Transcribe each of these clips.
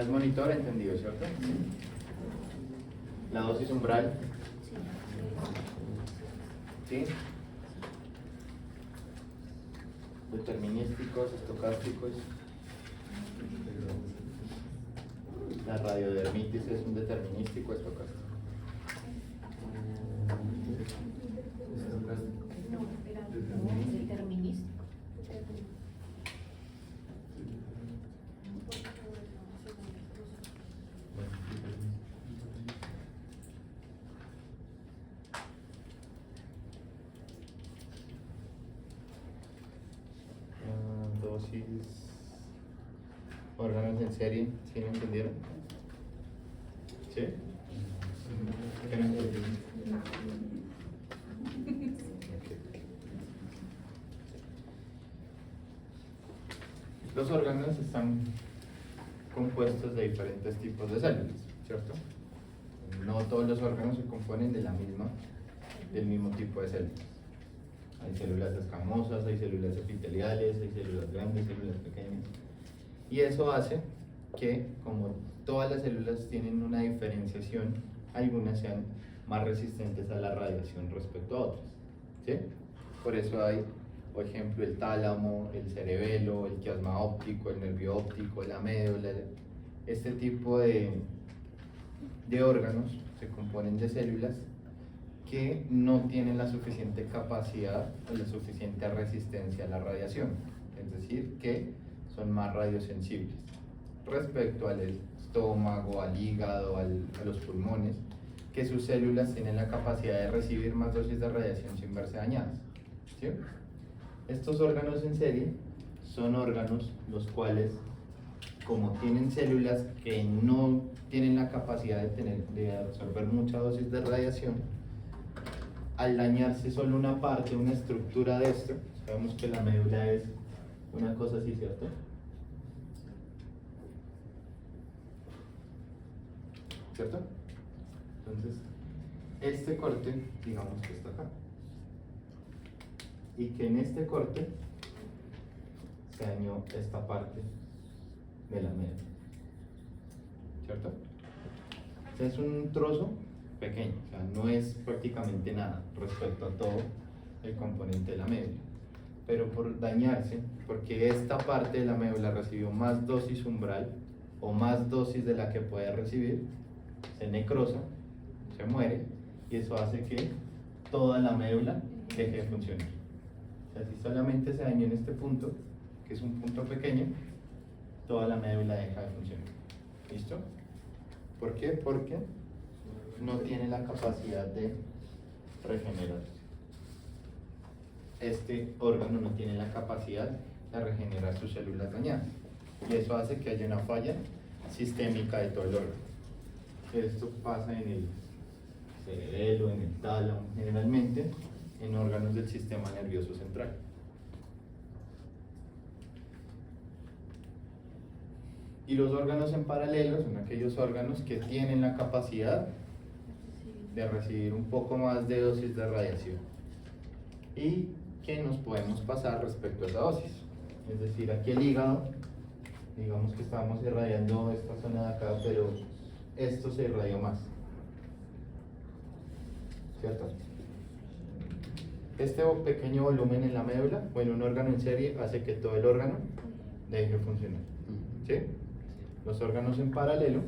unidades monitor, entendido, ¿cierto? La dosis umbral. ¿Sí? Determinísticos, estocásticos. La radiodermitis es un determinístico estocástico. Determinístico. Dosis, órganos en serie, ¿sí me entendieron? ¿Sí? ¿Qué no entendieron? Los órganos están compuestos de diferentes tipos de células, ¿cierto? No todos los órganos se componen del mismo tipo de células. Hay células escamosas, hay células epiteliales, hay células grandes, células pequeñas. Y eso hace que, como todas las células tienen una diferenciación, algunas sean más resistentes a la radiación respecto a otras, ¿sí? Por eso hay, por ejemplo, el tálamo, el cerebelo, el quiasma óptico, el nervio óptico, la médula. Este tipo de órganos se componen de células que no tienen la suficiente capacidad o la suficiente resistencia a la radiación, es decir, que son más radiosensibles respecto al estómago, al hígado, a los pulmones, que sus células tienen la capacidad de recibir más dosis de radiación sin verse dañadas, ¿sí? Estos órganos en serie son órganos los cuales, como tienen células que no tienen la capacidad de absorber mucha dosis de radiación, al dañarse solo una parte, una estructura de esto, sabemos que la médula es una cosa así, ¿cierto? ¿Cierto? Entonces, este corte, digamos que está acá. Y que en este corte se dañó esta parte de la médula, ¿cierto? Es un trozo pequeño, o sea, no es prácticamente nada respecto a todo el componente de la médula, pero por dañarse, porque esta parte de la médula recibió más dosis umbral o más dosis de la que puede recibir, se necrosa, se muere, y eso hace que toda la médula deje de funcionar. O sea, si solamente se dañó en este punto, que es un punto pequeño, toda la médula deja de funcionar. ¿Listo? ¿Por qué? Porque no tiene la capacidad de regenerar. Este órgano no tiene la capacidad de regenerar sus células dañadas. Y eso hace que haya una falla sistémica de todo el órgano. Esto pasa en el cerebelo, en el tálamo, generalmente en órganos del sistema nervioso central. Y los órganos en paralelo son aquellos órganos que tienen la capacidad de recibir un poco más de dosis de radiación y que nos podemos pasar respecto a esa dosis. Es decir, aquí el hígado, digamos que estábamos irradiando esta zona de acá, pero esto se irradió más, ¿cierto? Este pequeño volumen en la médula o en un órgano en serie hace que todo el órgano deje de funcionar, ¿sí? Los órganos en paralelo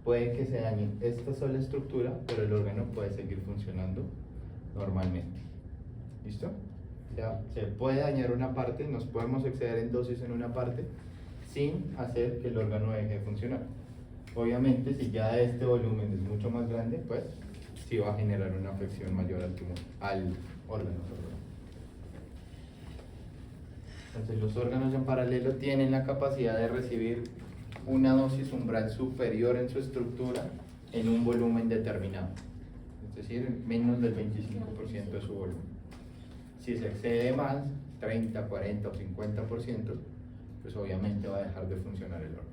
puede que se dañe esta sola estructura, pero el órgano puede seguir funcionando normalmente. ¿Listo? O sea, se puede dañar una parte, nos podemos exceder en dosis en una parte sin hacer que el órgano deje de funcionar. Obviamente, si ya este volumen es mucho más grande, pues sí va a generar una afección mayor al órgano. Entonces, los órganos en paralelo tienen la capacidad de recibir una dosis umbral superior en su estructura en un volumen determinado, es decir, menos del 25% de su volumen. Si se excede más, 30, 40 o 50%, pues obviamente va a dejar de funcionar el órgano.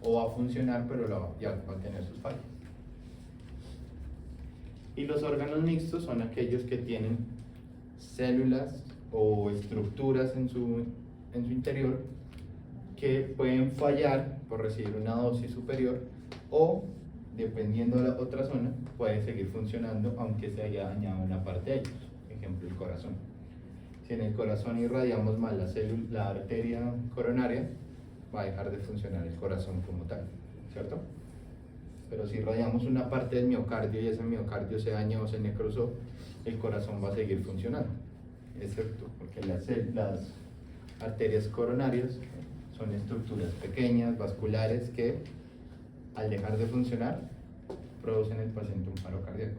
O va a funcionar, pero ya va a tener sus fallas. Y los órganos mixtos son aquellos que tienen células o estructuras en su interior que pueden fallar por recibir una dosis superior o, dependiendo de la otra zona, puede seguir funcionando aunque se haya dañado una parte de ellos. Ejemplo, el corazón. Si en el corazón irradiamos mal la arteria coronaria, va a dejar de funcionar el corazón como tal, ¿cierto? Pero si irradiamos una parte del miocardio y ese miocardio se dañó o se necrosó, el corazón va a seguir funcionando, excepto porque las arterias coronarias son estructuras pequeñas, vasculares, que al dejar de funcionar producen en el paciente un paro cardíaco.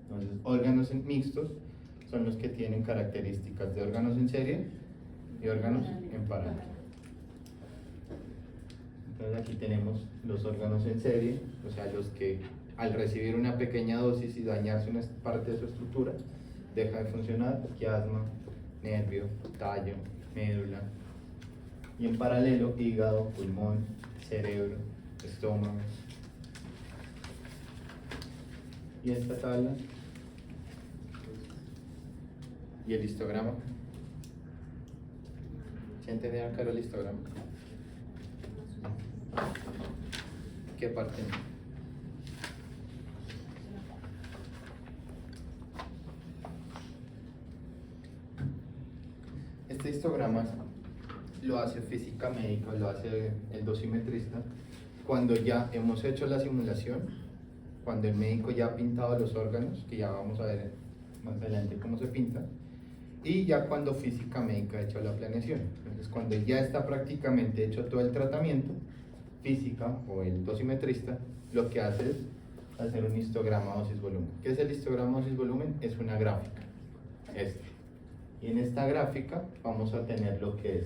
Entonces, órganos mixtos son los que tienen características de órganos en serie y órganos en parámetro. Entonces aquí tenemos los órganos en serie, o sea, los que al recibir una pequeña dosis y dañarse una parte de su estructura, deja de funcionar: quiasma, nervio, tallo, médula. Y en paralelo, hígado, pulmón, cerebro, estómago. Y esta tabla y el histograma. ¿Se entendieron acá el histograma? ¿Qué parte? Este histograma lo hace física médica, lo hace el dosimetrista cuando ya hemos hecho la simulación, cuando el médico ya ha pintado los órganos, que ya vamos a ver más adelante cómo se pinta, y ya cuando física médica ha hecho la planeación. Entonces, cuando ya está prácticamente hecho todo el tratamiento, física o el dosimetrista lo que hace es hacer un histograma dosis-volumen. ¿Qué es el histograma dosis-volumen? Es una gráfica, y en esta gráfica vamos a tener lo que es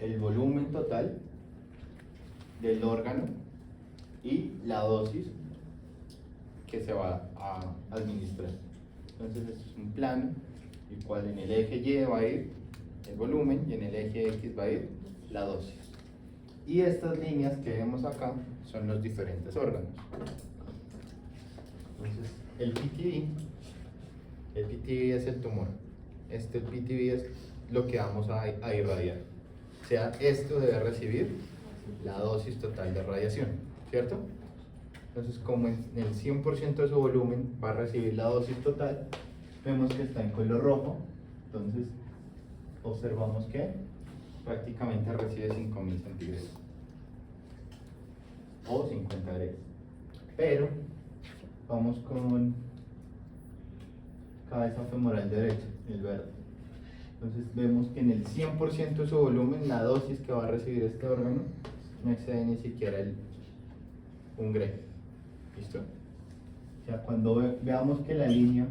el volumen total del órgano y la dosis que se va a administrar. Entonces, esto es un plano, el cual en el eje Y va a ir el volumen y en el eje X va a ir la dosis. Y estas líneas que vemos acá son los diferentes órganos. Entonces, el PTV es el tumor. El PTV es lo que vamos a irradiar. O sea, esto debe recibir la dosis total de radiación, ¿cierto? Entonces, como en el 100% de su volumen va a recibir la dosis total, vemos que está en color rojo. Entonces, observamos que prácticamente recibe 5000 centígrados o 50 grados. Pero vamos con cabeza femoral derecha, el verde. Entonces vemos que en el 100% de su volumen la dosis que va a recibir este órgano no excede ni siquiera un Gray. ¿Listo? O sea, cuando veamos que la línea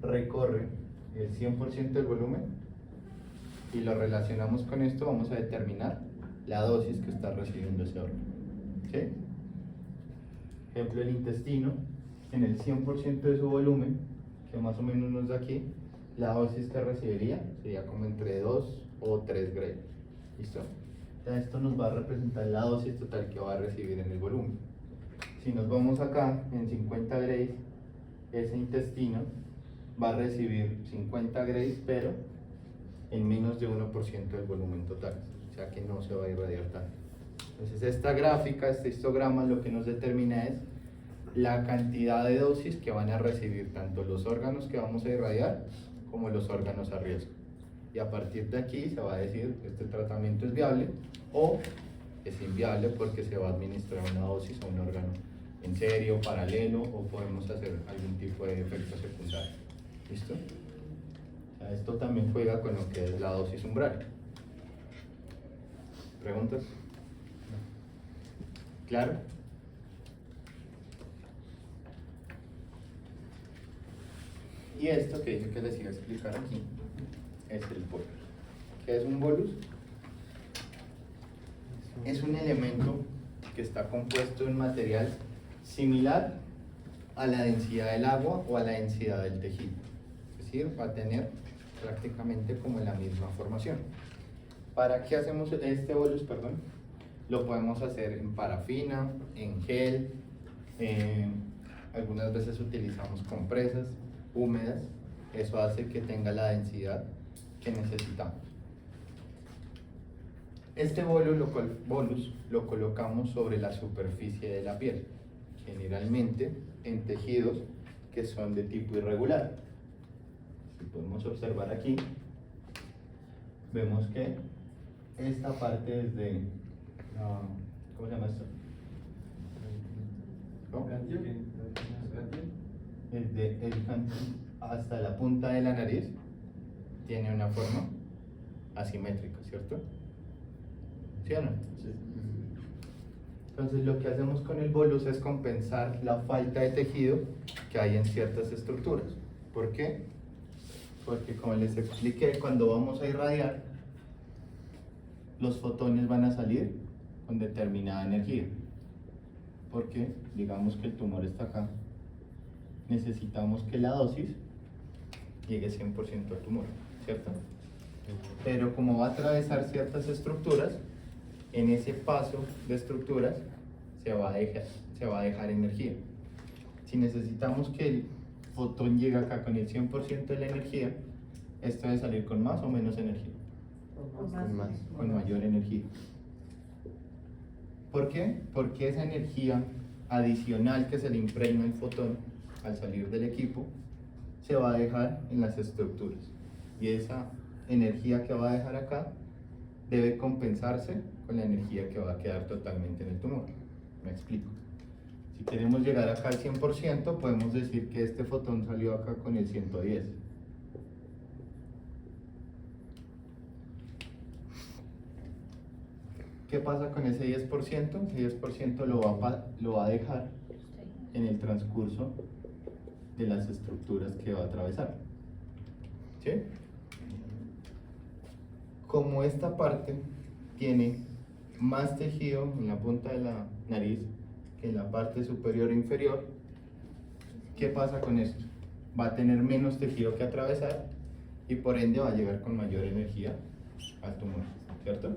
recorre el 100% del volumen y lo relacionamos con esto, vamos a determinar la dosis que está recibiendo ese órgano. ¿Sí? Ejemplo, el intestino, en el 100% de su volumen, que más o menos nos da aquí, la dosis que recibiría sería como entre 2 o 3 Gray. ¿Listo? Entonces, esto nos va a representar la dosis total que va a recibir en el volumen. Si nos vamos acá en 50 Gray, ese intestino va a recibir 50 Gray, pero en menos de 1% del volumen total, o sea que no se va a irradiar tanto. Entonces, esta gráfica, este histograma, lo que nos determina es la cantidad de dosis que van a recibir tanto los órganos que vamos a irradiar como los órganos a riesgo. Y a partir de aquí se va a decir este tratamiento es viable o es inviable porque se va a administrar una dosis a un órgano en serio, paralelo, o podemos hacer algún tipo de efecto secundario. ¿Listo? O sea, esto también juega con lo que es la dosis umbral. ¿Preguntas? ¿Claro? Y esto que dije que les iba a explicar aquí es el bolus. ¿Qué es un bolus? Es un elemento que está compuesto de un material similar a la densidad del agua o a la densidad del tejido. Es decir, va a tener prácticamente como la misma formación. ¿Para qué hacemos este bolus? Perdón. Lo podemos hacer en parafina, en gel, algunas veces utilizamos compresas húmedas. Eso hace que tenga la densidad que necesitamos. Este bolus lo colocamos sobre la superficie de la piel, generalmente en tejidos que son de tipo irregular. Si podemos observar aquí, vemos que esta parte es de, ¿cómo se llama esto? ¿No? Desde el canto hasta la punta de la nariz tiene una forma asimétrica, ¿cierto? ¿Sí o no? Sí. Entonces lo que hacemos con el bolus es compensar la falta de tejido que hay en ciertas estructuras. ¿Por qué? Porque como les expliqué, cuando vamos a irradiar, los fotones van a salir con determinada energía. Porque digamos que el tumor está acá, necesitamos que la dosis llegue 100% al tumor, ¿cierto? Pero como va a atravesar ciertas estructuras, en ese paso de estructuras se va a dejar energía. Si necesitamos que el fotón llegue acá con el 100% de la energía, esto debe salir con más o menos energía. Con mayor energía. ¿Por qué? Porque esa energía adicional que se le impregna al fotón al salir del equipo se va a dejar en las estructuras, y esa energía que va a dejar acá debe compensarse con la energía que va a quedar totalmente en el tumor. Me explico. Si queremos llegar acá al 100%, podemos decir que este fotón salió acá con el 110. ¿Qué pasa con ese 10%? Ese 10% lo va a dejar en el transcurso de las estructuras que va a atravesar. ¿Sí? Como esta parte tiene más tejido en la punta de la nariz que en la parte superior e inferior, ¿qué pasa con esto? Va a tener menos tejido que atravesar y por ende va a llegar con mayor energía al tumor, ¿cierto?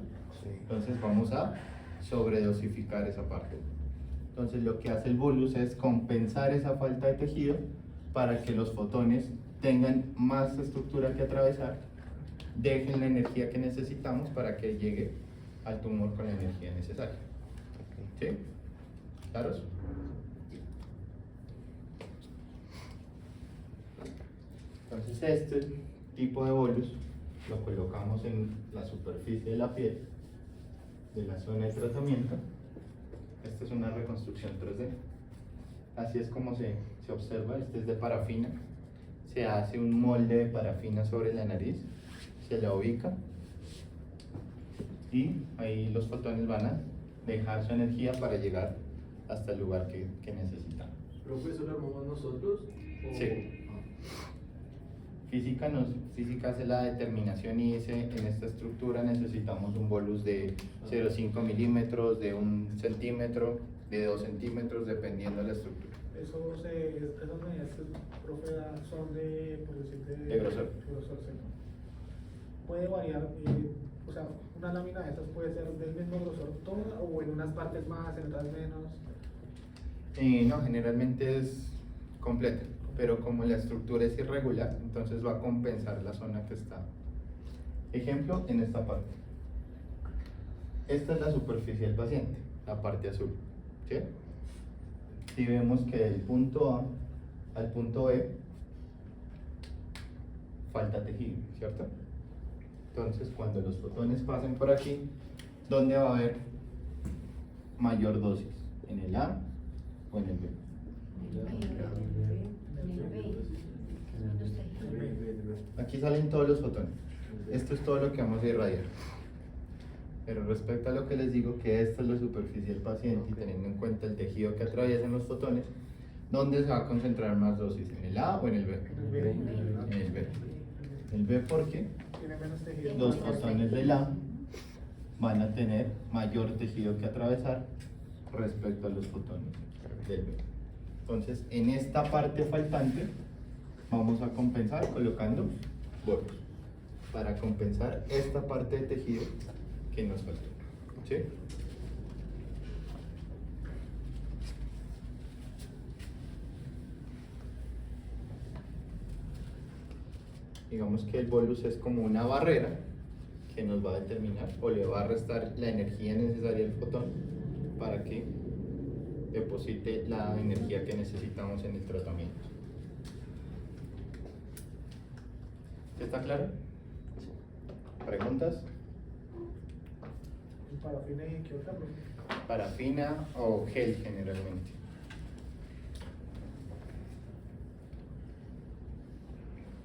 Sí. Entonces vamos a sobredosificar esa parte. Entonces lo que hace el bolus es compensar esa falta de tejido para que los fotones tengan más estructura que atravesar, dejen la energía que necesitamos para que llegue al tumor con la energía necesaria. ¿Sí? ¿Claros? Entonces este tipo de bolus lo colocamos en la superficie de la piel de la zona de tratamiento. Esta es una reconstrucción 3D. Así es como se observa. Este es de parafina. Se hace un molde de parafina sobre la nariz, se la ubica y ahí los fotones van a dejar su energía para llegar hasta el lugar que necesitan. ¿Profe, eso lo armamos nosotros? ¿O? Sí. Física hace la determinación y dice: en esta estructura necesitamos un bolus de 0,5 milímetros, de 1 centímetro, de 2 centímetros, dependiendo de la estructura. Esas medidas que el profe da son de, por decir, de grosor. Seco. Puede variar, o sea, una lámina de estas puede ser del mismo grosor toda, o en unas partes más, en otras menos. No, generalmente es completa, pero como la estructura es irregular, entonces va a compensar la zona que está. Ejemplo, en esta parte. Esta es la superficie del paciente, la parte azul, ¿sí? Si vemos que del punto A al punto B falta tejido, ¿cierto? Entonces, cuando los fotones pasen por aquí, ¿dónde va a haber mayor dosis? ¿En el A o en el B? Aquí salen todos los fotones. Esto es todo lo que vamos a irradiar. Pero respecto a lo que les digo, que esta es la superficie del paciente, y teniendo en cuenta el tejido que atraviesan los fotones, ¿dónde se va a concentrar más dosis? ¿En el A o en el B? En el B. El B, ¿por qué? Los fotones del A van a tener mayor tejido que atravesar respecto a los fotones del B. Entonces, en esta parte faltante vamos a compensar colocando bolus para compensar esta parte de tejido que nos falta. ¿Sí? Digamos que el bolus es como una barrera que nos va a determinar o le va a restar la energía necesaria al fotón para que deposite la energía que necesitamos en el tratamiento. ¿Está claro? ¿Preguntas? ¿Y parafina y qué otra? Parafina o gel generalmente.